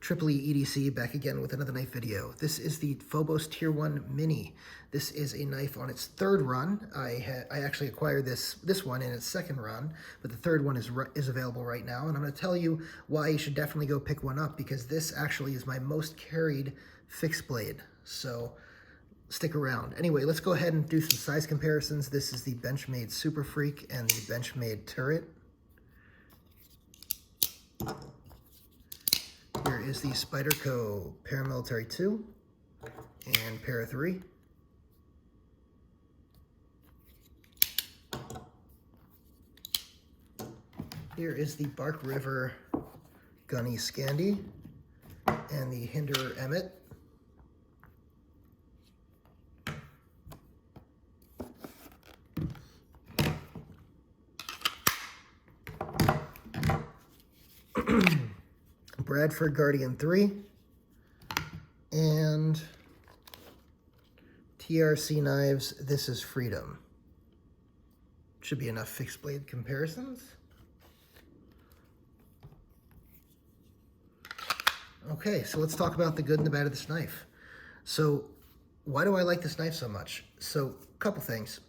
Triple E EDC back again with another knife video. This is the Fobos Tier 1 Mini. This is a knife on its third run. I actually acquired this one in its second run, but the third one is available right now, and I'm going to tell you why you should definitely go pick one up, because this actually is my most carried fixed blade. So stick around. Anyway, let's go ahead and do some size comparisons. This is the Benchmade Super Freak and the Benchmade Turret. Here is the Spyderco Paramilitary 2 and Para 3. Here is the Bark River Gunny Scandi and the Endura Emmet. Bradford Guardian 3 and TRC Knives, This is Freedom. Should be enough fixed blade comparisons. Okay, so let's talk about the good and the bad of this knife. So why do I like this knife so much? So a couple things.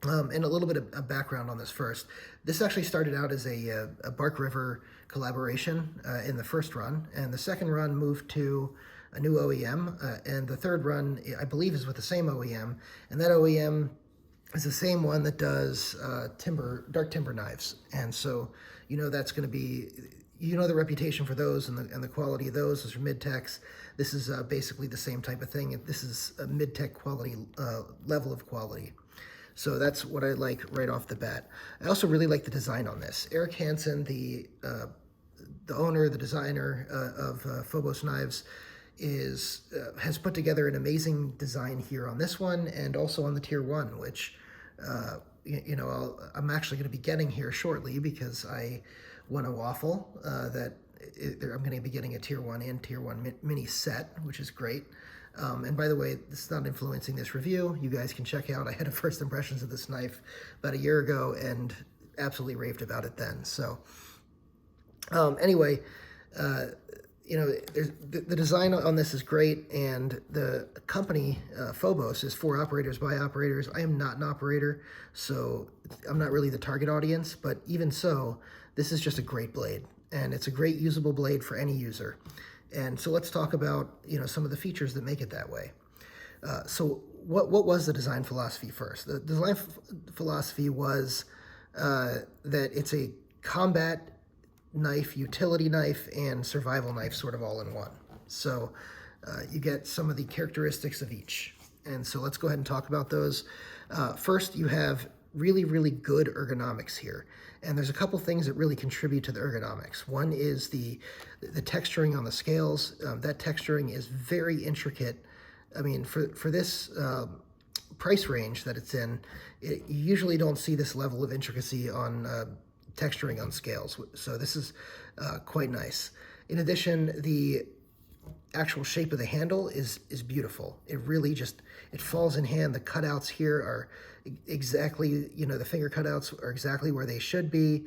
And a little bit of background on this first. This actually started out as a Bark River collaboration in the first run, and the second run moved to a new OEM, and the third run, I believe, is with the same OEM, and that OEM is the same one that does dark timber knives. And so, you know, that's going to be, you know, the reputation for those and the quality of those are mid-techs. This is basically the same type of thing. This is a mid-tech quality level of quality. So that's what I like right off the bat. I also really like the design on this. Eric Hansen, the owner, the designer of Fobos Knives, has put together an amazing design here on this one, and also on the Tier 1, which you know, I'm actually going to be getting here shortly, because I won a waffle that I'm going to be getting a Tier 1 and Tier 1 mini set, which is great. And by the way, this is not influencing this review. You guys can check out, I had a first impressions of this knife about a year ago and absolutely raved about it then. So anyway, you know, the design on this is great, and the company, Fobos, is for operators by operators. I am not an operator, so I'm not really the target audience, but even so, this is just a great blade, and it's a great usable blade for any user. And so let's talk about, you know, some of the features that make it that way. So what was the design philosophy first? The design philosophy was that it's a combat knife, utility knife, and survival knife sort of all in one. So you get some of the characteristics of each. And so let's go ahead and talk about those. First, you have really, really good ergonomics here. And there's a couple things that really contribute to the ergonomics. One is the texturing on the scales. That texturing is very intricate. I mean, for this price range that it's in, you usually don't see this level of intricacy on texturing on scales. So this is quite nice. In addition, the actual shape of the handle is beautiful. It really just, it falls in hand. The cutouts here are exactly, you know, the finger cutouts are exactly where they should be.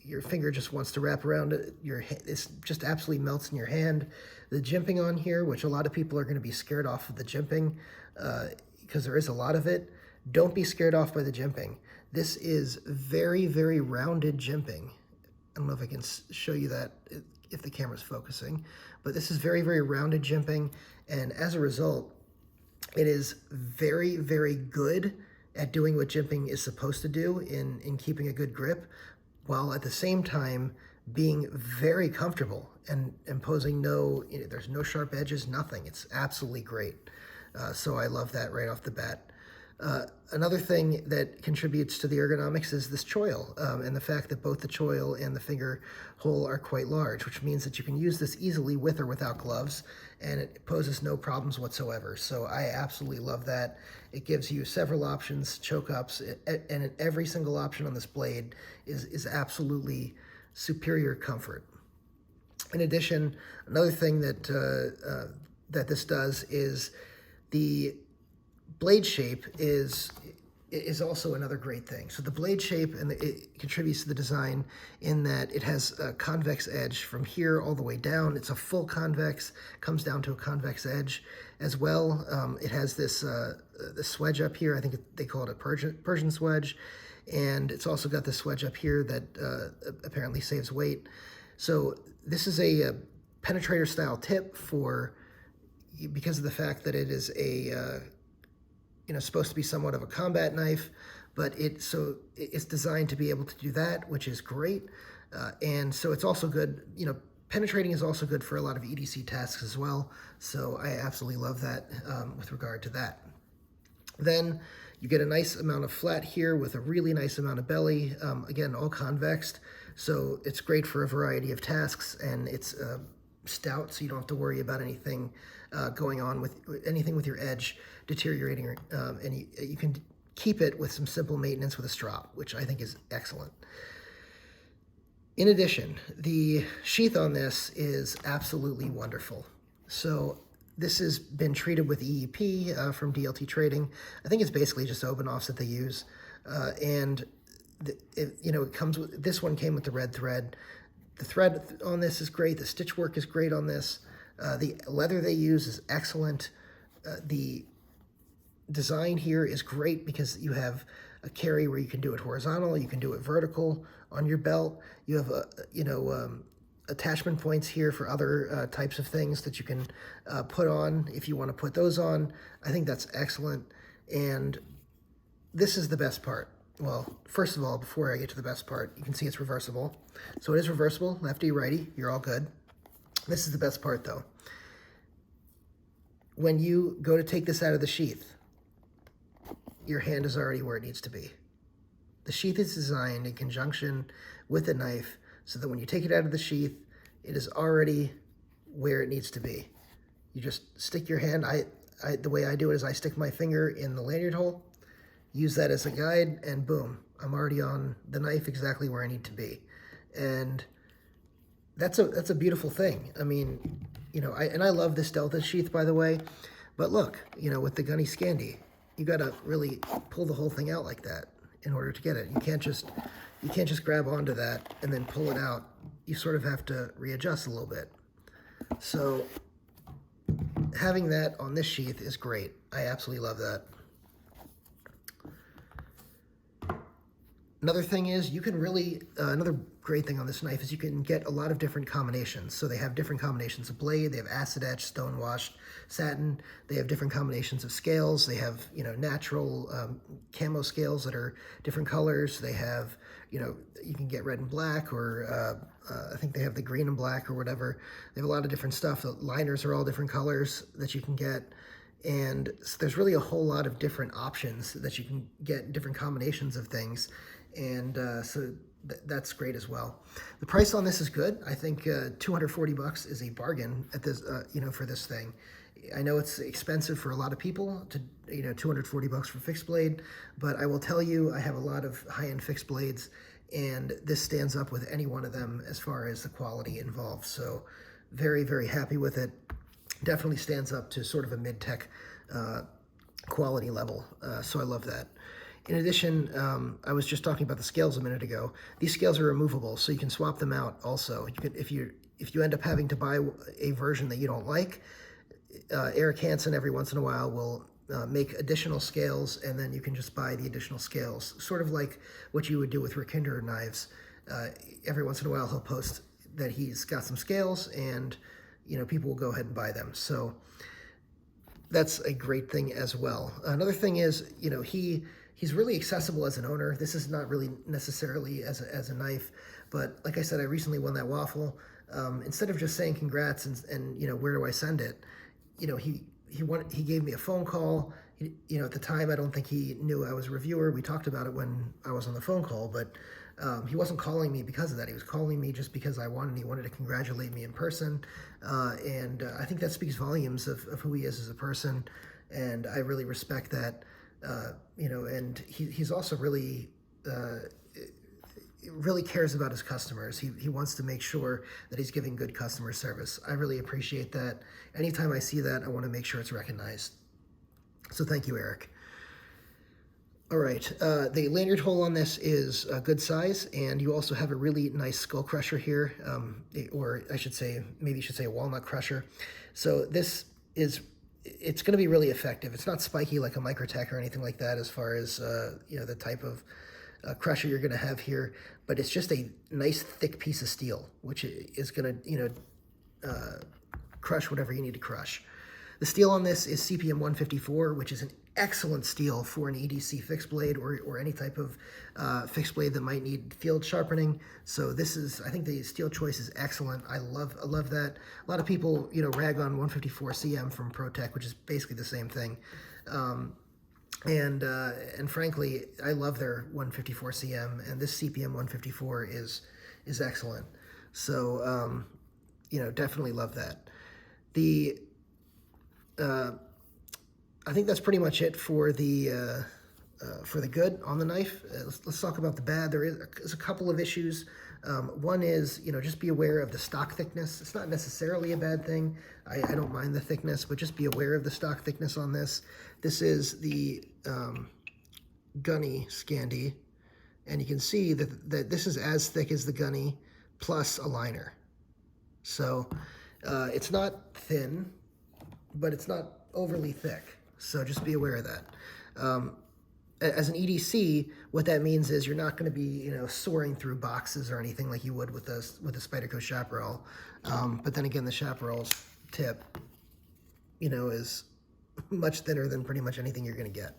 Your finger just wants to wrap around it. It just absolutely melts in your hand. The jimping on here, which a lot of people are going to be scared off of the jimping, because there is a lot of it. Don't be scared off by the jimping. This is very, very rounded jimping. I don't know if I can show you that if the camera's focusing, but this is very, very rounded jimping, and as a result, it is very, very good at doing what jimping is supposed to do in keeping a good grip, while at the same time being very comfortable and imposing there's no sharp edges, nothing. It's absolutely great. So I love that right off the bat. Another thing that contributes to the ergonomics is this choil, and the fact that both the choil and the finger hole are quite large, which means that you can use this easily with or without gloves, and it poses no problems whatsoever. So I absolutely love that. It gives you several options, choke ups, and every single option on this blade is absolutely superior comfort. In addition, another thing that that this does is the blade shape is is also another great thing. So the blade shape, and it contributes to the design in that it has a convex edge from here all the way down. It's a full convex, comes down to a convex edge as well. It has this the swedge up here. I think they call it a Persian swedge. And it's also got this swedge up here that apparently saves weight. So this is a penetrator style tip because of the fact that it is a supposed to be somewhat of a combat knife, but it's designed to be able to do that, which is great. And so it's also good, penetrating is also good for a lot of EDC tasks as well. So I absolutely love that with regard to that. Then you get a nice amount of flat here with a really nice amount of belly. Again, all convexed. So it's great for a variety of tasks, and it's stout, so you don't have to worry about anything going on with anything with your edge deteriorating, and you can keep it with some simple maintenance with a strop, which I think is excellent. In addition, the sheath on this is absolutely wonderful. So this has been treated with EEP from DLT Trading. I think it's basically just Obenaufs that they use, and it comes with, this one came with the red thread. The thread on this is great. The stitch work is great on this. The leather they use is excellent. The design here is great because you have a carry where you can do it horizontal, you can do it vertical on your belt. You have attachment points here for other types of things that you can put on if you want to put those on. I think that's excellent. And this is the best part. Well, first of all, before I get to the best part, you can see it's reversible. So it is reversible, lefty, righty, you're all good. This is the best part though. When you go to take this out of the sheath, your hand is already where it needs to be. The sheath is designed in conjunction with the knife so that when you take it out of the sheath, it is already where it needs to be. You just stick your hand, the way I do it is I stick my finger in the lanyard hole, use that as a guide, and boom, I'm already on the knife exactly where I need to be. And that's a beautiful thing. I mean, I love this Delta sheath, by the way, but look, with the Gunny Scandi, you gotta really pull the whole thing out like that in order to get it. You can't just grab onto that and then pull it out. You sort of have to readjust a little bit. So having that on this sheath is great. I absolutely love that. Another thing is you can really, another great thing on this knife is you can get a lot of different combinations. So they have different combinations of blade, they have acid etched, stone washed, satin, they have different combinations of scales, they have, natural camo scales that are different colors, they have, you can get red and black, or I think they have the green and black or whatever. They have a lot of different stuff. The liners are all different colors that you can get. And so there's really a whole lot of different options that you can get, different combinations of things. And so that's great as well. The price on this is good. I think $240 is a bargain at this, for this thing. I know it's expensive for a lot of people to, $240 for fixed blade, but I will tell you, I have a lot of high-end fixed blades, and this stands up with any one of them as far as the quality involved. So very, very happy with it. Definitely stands up to sort of a mid-tech quality level. So I love that. In addition, I was just talking about the scales a minute ago. These scales are removable, so you can swap them out also. You can, if you end up having to buy a version that you don't like, Eric Hansen every once in a while will make additional scales, and then you can just buy the additional scales, sort of like what you would do with Rickinder knives. Every once in a while he'll post that he's got some scales, and people will go ahead and buy them. So that's a great thing as well. Another thing is, he's really accessible as an owner. This is not really necessarily as a knife, but like I said, I recently won that waffle. Instead of just saying congrats and where do I send it, he gave me a phone call. At the time, I don't think he knew I was a reviewer. We talked about it when I was on the phone call, but he wasn't calling me because of that. He was calling me just because he wanted to congratulate me in person. And I think that speaks volumes of who he is as a person. And I really respect that. And he's also really cares about his customers. He wants to make sure that he's giving good customer service. I really appreciate that. Anytime I see that, I want to make sure it's recognized. So thank you, Eric. All right, the lanyard hole on this is a good size, and you also have a really nice skull crusher here, or I should say, maybe you should say a walnut crusher. So this is, it's going to be really effective. It's not spiky like a Microtech or anything like that as far as, you know, the type of crusher you're going to have here, but it's just a nice thick piece of steel, which is going to, you know, crush whatever you need to crush. The steel on this is CPM 154, which is an excellent steel for an EDC fixed blade or any type of fixed blade that might need field sharpening. So this is, I think the steel choice is excellent. I love that. A lot of people, you know, rag on 154 CM from ProTech, which is basically the same thing. And frankly, I love their 154 CM, and this CPM 154 is excellent. So, you know, definitely love that. I think that's pretty much it for the good on the knife. Let's talk about the bad. There's a couple of issues. One is, you know, just be aware of the stock thickness. It's not necessarily a bad thing. I don't mind the thickness, but just be aware of the stock thickness on this. This is the Gunny Scandi, and you can see that this is as thick as the Gunny plus a liner. So it's not thin, but it's not overly thick. So just be aware of that. As an EDC, what that means is you're not going to be, you know, soaring through boxes or anything like you would with the Spyderco Chapparal. But then again, the Chapparal's tip, you know, is much thinner than pretty much anything you're going to get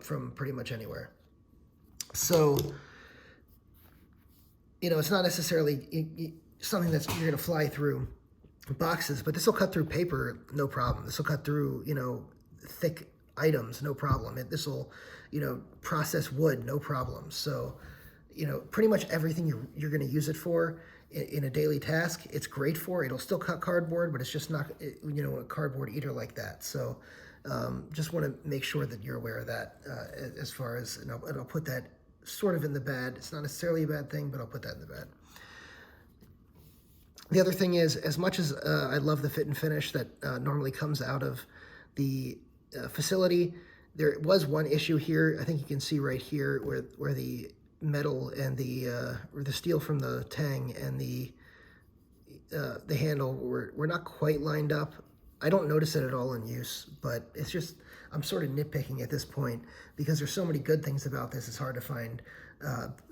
from pretty much anywhere. So, you know, it's not necessarily something that's you're going to fly through boxes, but this will cut through paper, no problem. This will cut through, you know, thick items, no problem. This will, you know, process wood, no problem. So, you know, pretty much everything you're going to use it for in a daily task, it's great for. It'll still cut cardboard, but it's just not, you know, a cardboard eater like that. So just want to make sure that you're aware of that as far as, and I'll put that sort of in the bad. It's not necessarily a bad thing, but I'll put that in the bad. The other thing is, as much as I love the fit and finish that normally comes out of the facility, there was one issue here. I think you can see right here where the metal and or the steel from the tang and the handle were not quite lined up. I don't notice it at all in use, but it's just, I'm sort of nitpicking at this point because there's so many good things about this. It's hard to find,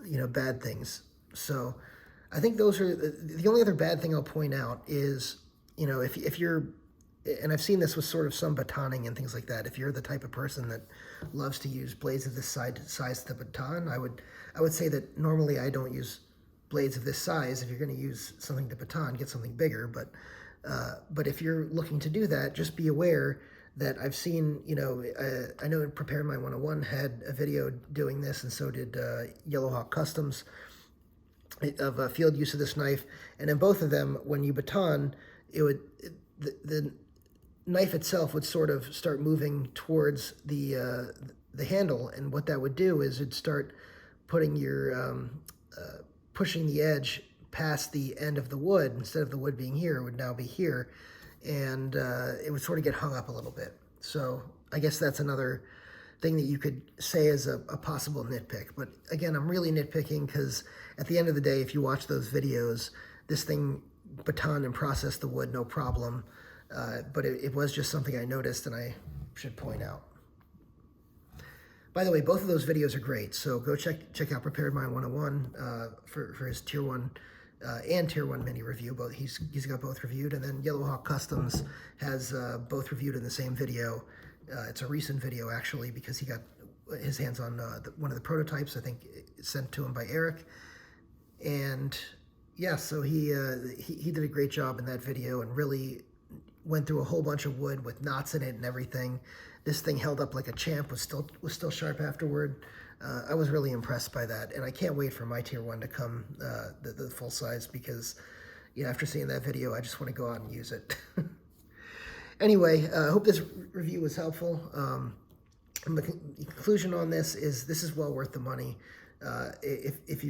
you know, bad things. So I think those are the only other bad thing I'll point out is, you know, if you're, and I've seen this with sort of some batoning and things like that. If you're the type of person that loves to use blades of this size to baton, I would say that normally I don't use blades of this size. If you're going to use something to baton, get something bigger. But if you're looking to do that, just be aware that I've seen, you know, I know Prepare My 101 had a video doing this, and so did Yellowhawk Customs, of field use of this knife. And in both of them, when you baton, the knife itself would sort of start moving towards the handle, and what that would do is it'd start putting your pushing the edge past the end of the wood. Instead of the wood being here, it would now be here, and it would sort of get hung up a little bit. So I guess that's another thing that you could say is a possible nitpick. But again, I'm really nitpicking because at the end of the day, if you watch those videos, this thing baton and processed the wood, no problem. But it was just something I noticed and I should point out. By the way, both of those videos are great, so go check out Prepared Mind 101 for his Tier 1 and Tier 1 mini review. Both he's got both reviewed, and then Yellowhawk Customs has both reviewed in the same video. It's a recent video, actually, because he got his hands on one of the prototypes, I think sent to him by Eric. And yeah, so he did a great job in that video and really went through a whole bunch of wood with knots in it and everything. This thing held up like a champ, was still sharp afterward. I was really impressed by that, and I can't wait for my Tier 1 to come, the full size, because yeah, after seeing that video, I just want to go out and use it. Anyway, I hope this review was helpful. The conclusion on this is well worth the money. If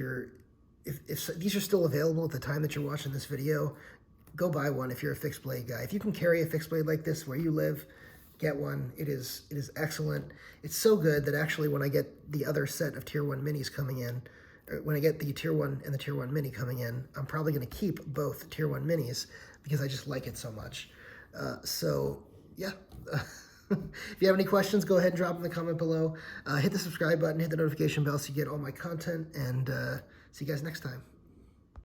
these are still available at the time that you're watching this video, go buy one if you're a fixed blade guy. If you can carry a fixed blade like this where you live, get one. It is excellent. It's so good that actually when I get the other set of Tier 1 minis coming in, or when I get the Tier 1 and the Tier 1 mini coming in, I'm probably going to keep both Tier 1 minis because I just like it so much. So, yeah. If you have any questions, go ahead and drop them in the comment below. Hit the subscribe button, hit the notification bell so you get all my content, and see you guys next time.